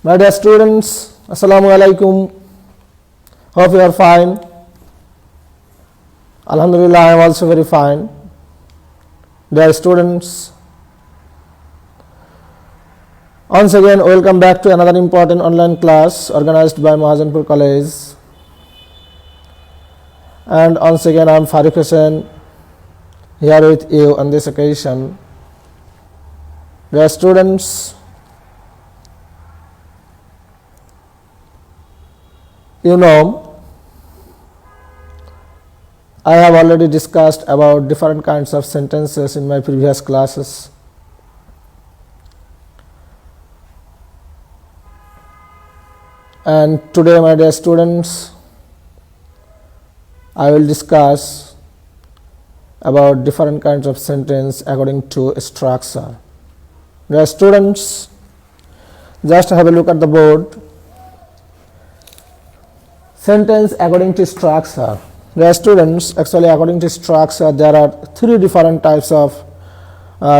My dear students, Assalamu alaikum. Hope you are fine. Alhamdulillah, I am also very fine. Dear students, once again welcome back to another important online class organized by Mahajanpur College. And once again I am Farid Hussain here with you on this occasion. Dear students, you know, I have already discussed about different kinds of sentences in my previous classes. And today, my dear students, I will discuss about different kinds of sentence according to structure. Dear students, just have a look at the board. Sentence according to structure. Dear students, actually according to structure there are three different types of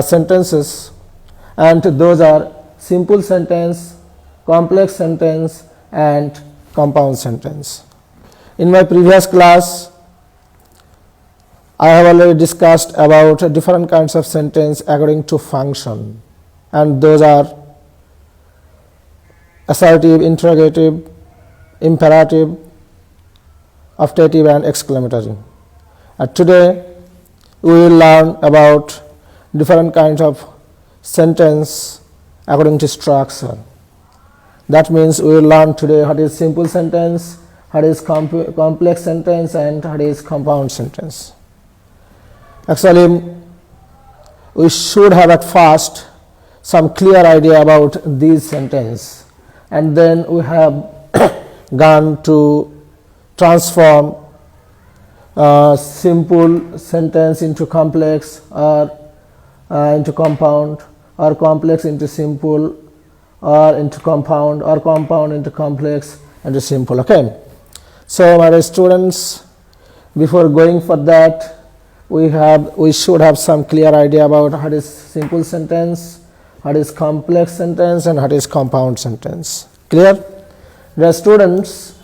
sentences, and those are simple sentence, complex sentence and compound sentence. In my previous class I have already discussed about different kinds of sentence according to function, and those are assertive, interrogative, imperative, optative and exclamatory. Today we will learn about different kinds of sentence according to structure. That means we will learn today what is simple sentence, what is complex sentence and what is compound sentence. Actually, we should have at first some clear idea about these sentences, and then we have gone to transform simple sentence into complex, or into compound, or complex into simple, or into compound, or compound into complex and simple. Okay. So my dear students, before going for that, we should have some clear idea about what is simple sentence, what is complex sentence and what is compound sentence. Clear? Dear students,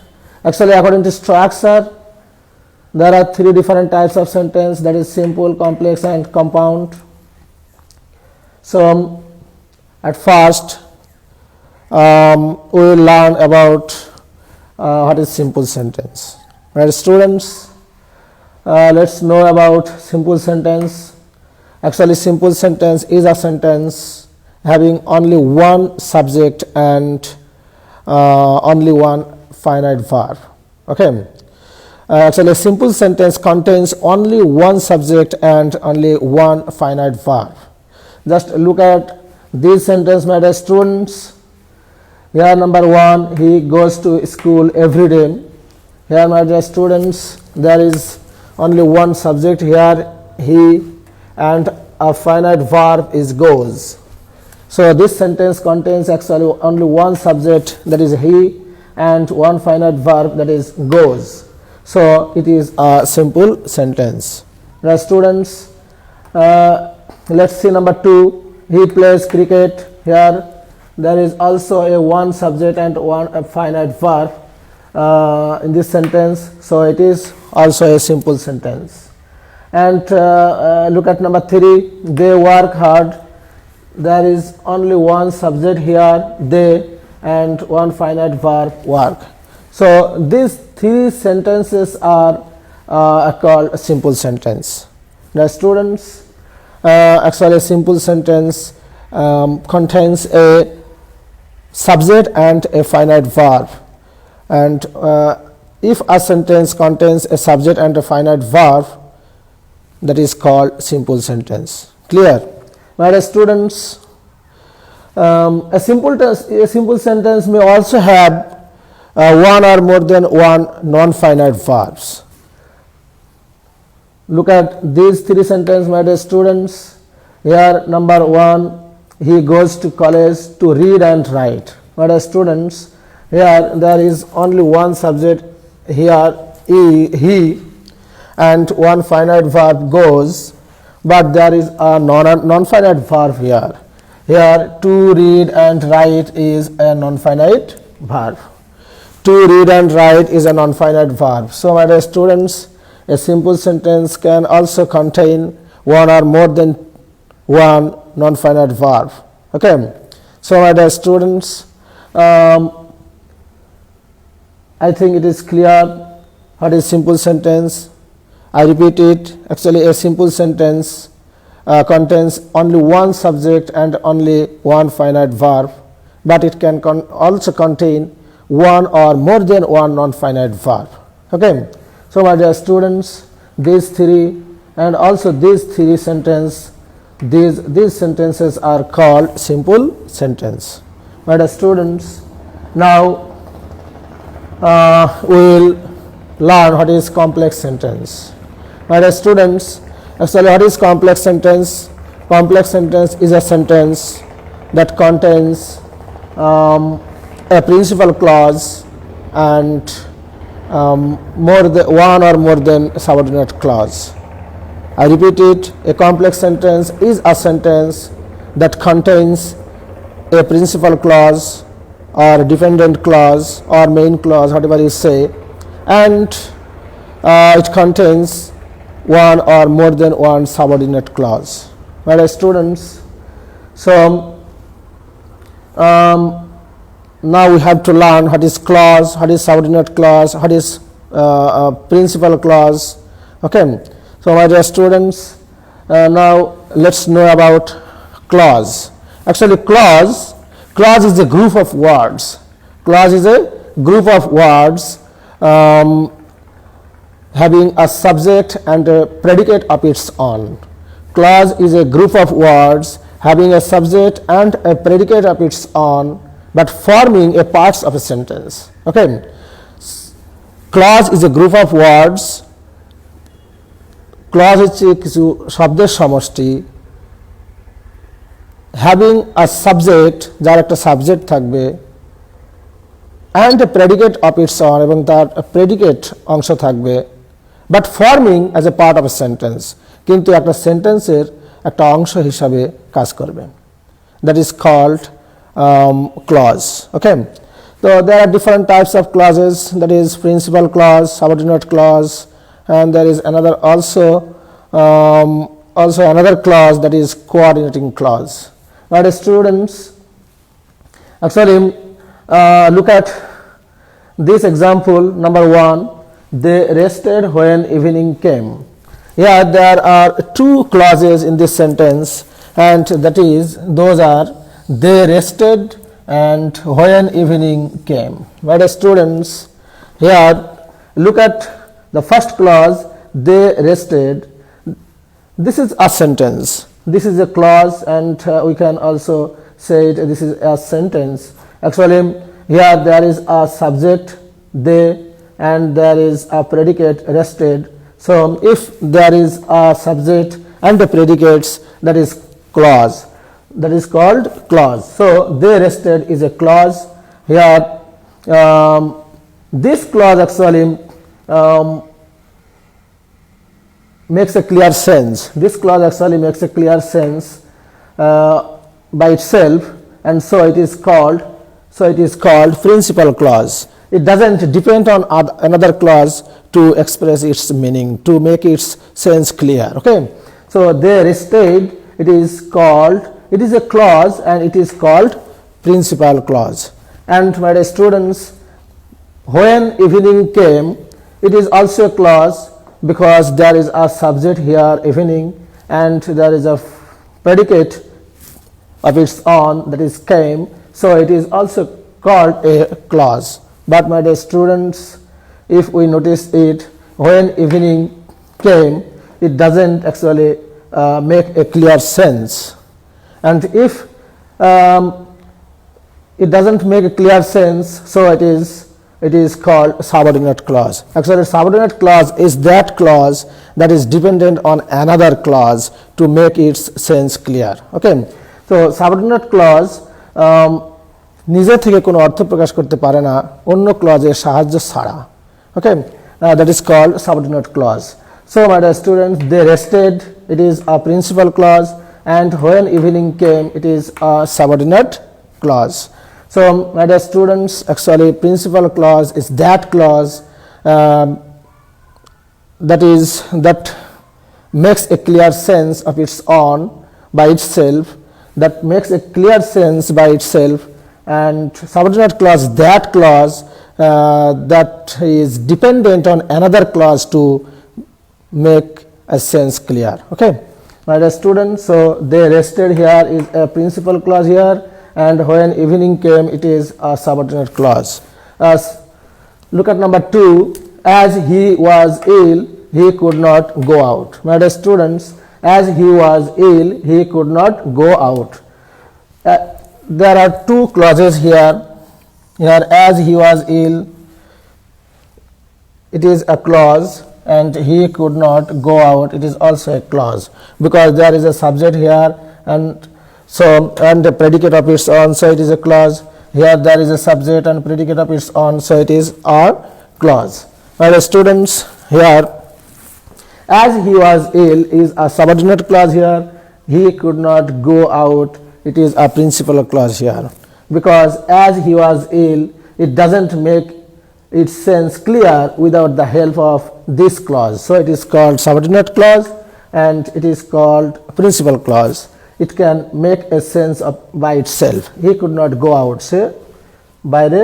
actually according to structure there are three different types of sentence, that is simple, complex and compound. So at first we will learn about what is simple sentence. Right, students, let's know about simple sentence. Actually simple sentence is a sentence having only one subject and only one finite verb. Okay. Actually a simple sentence contains only one subject and only one finite verb. Just look at this sentence, my dear students. Here number one, he goes to school every day. Here my dear students, there is only one subject here, he, and a finite verb is goes. So this sentence contains actually only one subject, that is he, and one finite verb, that is goes. So it is a simple sentence. Now students, let's see number two, he plays cricket. Here there is also a one subject and one finite verb in this sentence, so it is also a simple sentence. And look at number three, they work hard. There is only one subject here, they, and one finite verb, work. So these three sentences are called a simple sentence. Now students, actually a simple sentence contains a subject and a finite verb, and if a sentence contains a subject and a finite verb, that is called simple sentence. Clear? My dear students, a simple sentence may also have one or more than one non-finite verbs. Look at these three sentences, my dear students. Here number one, he goes to college to read and write. My dear students, here there is only one subject here, he, and one finite verb goes, but there is a non-finite verb here. Here to read and write is a non-finite verb. To read and write is a non-finite verb. So my dear students, a simple sentence can also contain one or more than one non-finite verb. Okay. So my dear students, I think it is clear what is simple sentence. I repeat it. Actually, a simple sentence contains only one subject and only one finite verb, but it can also contain one or more than one non-finite verb. Okay. So my dear students, these three and also these three sentences, these sentences are called simple sentence. My dear students, now we will learn what is complex sentence. My dear students, actually what is complex sentence? Complex sentence is a sentence that contains a principal clause and more than one or more than subordinate clause. I repeat it, a complex sentence is a sentence that contains a principal clause or dependent clause or main clause, whatever you say, and it contains one or more than one subordinate clause. My dear students, so now we have to learn what is clause, what is subordinate clause, what is principal clause. Okay. So my dear students, now let's know about clause. Actually, clause is a group of words. Clause is a group of words having a subject and a predicate of its own. Clause is a group of words having a subject and a predicate of its own, but forming a parts of a sentence. Okay. Clause is a group of words. Clause হচ্ছে কিছু শব্দের সমষ্টি, having a subject, যার একটা subject থাকবে, and a predicate of its own, এবং তার predicate অংশ থাকবে, but forming as a part of a sentence, কিন্তু একটা সেন্টেন্সের একটা অংশ হিসাবে কাজ করবে. That is called clause. Okay. So there are different types of clauses, that is principal clause, subordinate clause, and there is another also another clause, that is coordinating clause. But students, actually look at this example number 1. They rested when evening came. Here there are two clauses in this sentence, and that is those are they rested and when evening came. But students, here look at the first clause, they rested. This is a sentence. This is a clause, and we can also say it, this is a sentence. Actually, here there is a subject they and there is a predicate rested. So if there is a subject and the predicates, that is clause. That is called clause. So they rested is a clause. Here this clause actually makes a clear sense. This clause actually makes a clear sense by itself, and so it is called principal clause. It doesn't depend on another clause to express its meaning, to make its sense clear. Okay. So they rested, it is a clause, and it is called principal clause. And my dear students, when evening came, it is also a clause, because there is a subject here, evening, and there is a predicate of its own, that is came, so it is also called a clause. But my dear students, if we notice it, when evening came, it doesn't actually make a clear sense. And if it doesn't make a clear sense, so it is called subordinate clause. Actually, subordinate clause is that clause that is dependent on another clause to make its sense clear. Okay. So subordinate clause নিজে থেকে কোনো অর্থ প্রকাশ করতে পারে না অন্য ক্লজের সাহায্য ছাড়া. ওকে, that is called subordinate clause. So my dear students, they rested, it is a principal clause, and when evening came, it is a subordinate clause. So, my dear students, actually principal clause is that clause that makes a clear sense of its own by itself, that makes a clear sense by itself, and subordinate clause that clause that is dependent on another clause to make a sense clear. Okay, my dear students, so they rested here is a principal clause here, and when evening came, it is a subordinate clause. Look at number 2. As he was ill, he could not go out. My dear students, as he was ill, he could not go out. There are two clauses here. Here, as he was ill, it is a clause, and he could not go out, it is also a clause, because there is a subject here, and so and the predicate of its own, so it is a clause. Here there is a subject and predicate of its own, so it is a clause. Well, students, here as he was ill is a subordinate clause here. He could not go out, it is a principal clause here, because as he was ill, it doesn't make its sense clear without the help of this clause. So it is called subordinate clause and it is called principal clause. It can make a sense of by itself. He could not go out, সে বাইরে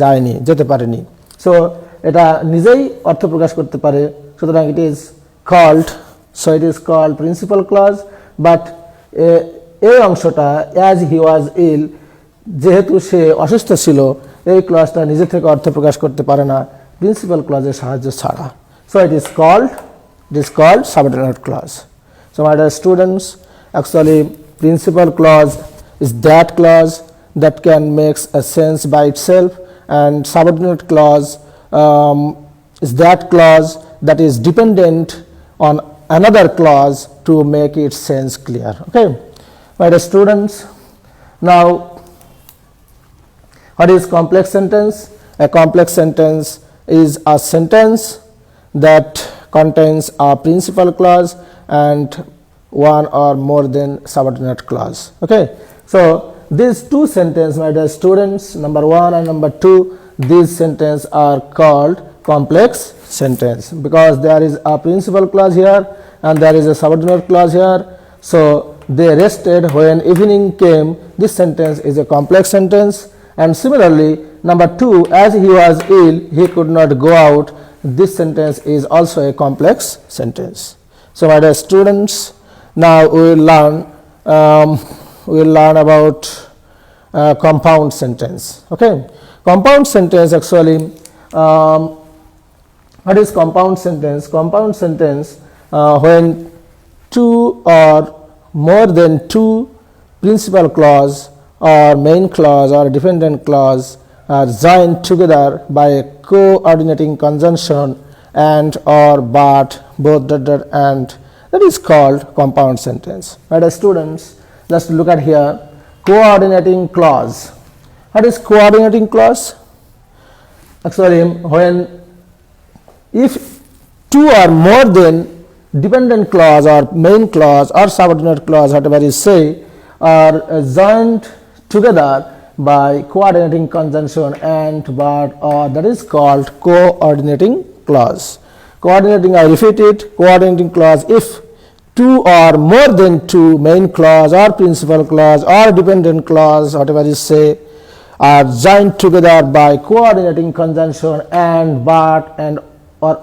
যায়নি, যেতে পারেনি। So এটা নিজেই অর্থ প্রকাশ করতে পারে, সুতরাং it is called, so it is called principal clause. But এই অংশটা as he was ill, যেহেতু সে অসুস্থ ছিল, এই ক্লজটা নিজে থেকে অর্থ প্রকাশ করতে পারে না প্রিন্সিপাল ক্লজের সাহায্য ছাড়া। So it is called subordinate clause. So my dear students, actually principal clause is that clause that can make a sense by itself, and subordinate clause is that clause that is dependent on another clause to make its sense clear. Okay, my dear students, now what is complex sentence? A complex sentence is a sentence that contains a principal clause and one or more than subordinate clause. Okay, so these two sentences, my dear students, number 1 and number 2, these sentences are called complex sentence because there is a principal clause here and there is a subordinate clause here. So they rested when evening came. This sentence is a complex sentence. And similarly, number 2, as he was ill, he could not go out. This sentence is also a complex sentence. So my dear students, now we will learn about compound sentence. Okay, compound sentence actually, what is compound sentence? Compound sentence when two or more than two principal clause or main clause or dependent clause are joined together by a coordinating conjunction and or but, both, and, that is called compound sentence. My dear students, just look at here, coordinating clause. What is coordinating clause? Actually, when if two or more than dependent clause or main clause or subordinate clause, whatever you say, are joined together by coordinating conjunction and but or, that is called coordinating clause. Coordinating, I repeat it, coordinating clause if two or more than two main clause or principal clause or dependent clause, whatever you say, are joined together by coordinating conjunction and but and or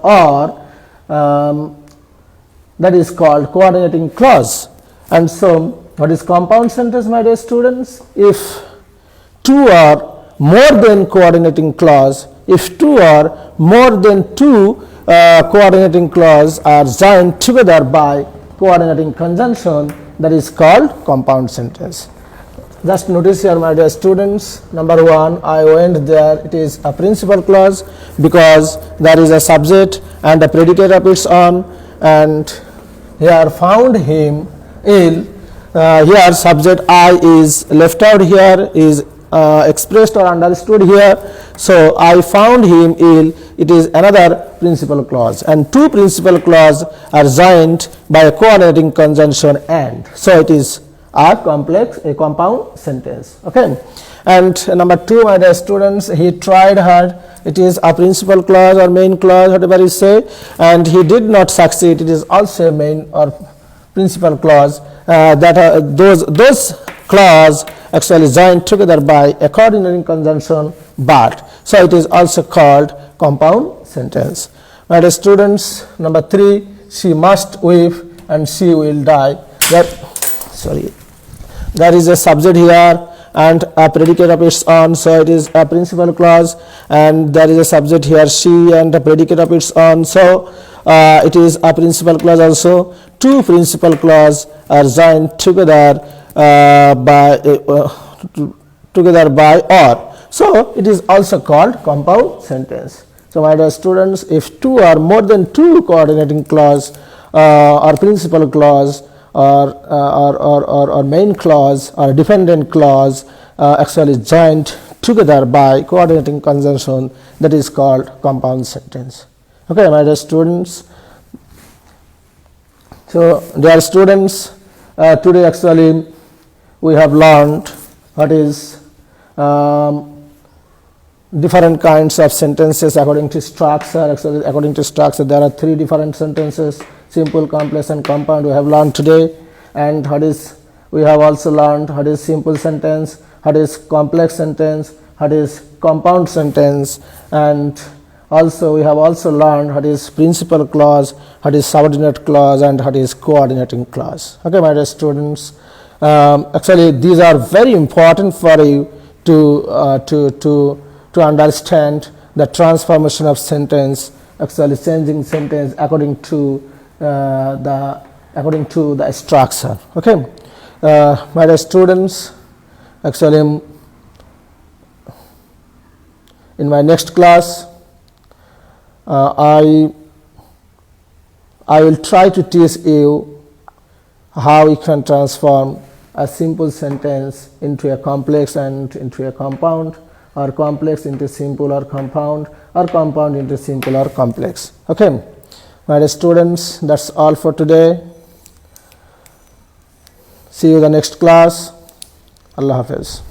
that is called coordinating clause. And so what is compound sentence, my dear students? If two or more than coordinating clause, if two or more than two coordinating clause are joined together by coordinating conjunction, that is called compound sentence. Just notice here, my dear students, number 1, I went there, it is a principal clause because there is a subject and a predicate of its own, and here found him ill. Here subject I is left out, here is expressed or understood here. So I found him ill, it is another principal clause, and two principal clause are joined by a coordinating conjunction and. So it is a compound sentence. Okay. And number 2, my dear students, he tried hard, it is a principal clause or main clause, whatever you say, and he did not succeed, it is also a main or principal clause. Those clause actually joined together by a coordinating conjunction but. So it is also called compound sentence. My dear students, number 3, she must weep and she will die. There is a subject here and a predicate of its own, so it is a principal clause, and there is a subject here she and a predicate of its own, so it is a principal clause also. Two principal clause are joined together by or, so it is also called compound sentence. So my dear students, if two or more than two coordinating clause or principal clause or main clause or dependent clause actually joined together by coordinating conjunction, that is called compound sentence. Okay, my dear students. So dear students, today actually we have learned what is different kinds of sentences according to structure. Actually, according to structure, there are 3 different sentences: simple, complex, and compound. We have learned today, and we have also learned what is simple sentence, what is complex sentence, what is compound sentence, and also we have also learned what is principal clause, what is subordinate clause, and what is coordinating clause. Okay, my dear students, actually these are very important for you to understand the transformation of sentence, actually changing sentence according to the structure. Okay, my dear students, actually in my next class I will try to teach you how you can transform a simple sentence into a complex and into a compound, or complex into simple or compound into simple or complex. Okay, my dear students, that's all for today. See you in the next class. Allah Hafiz.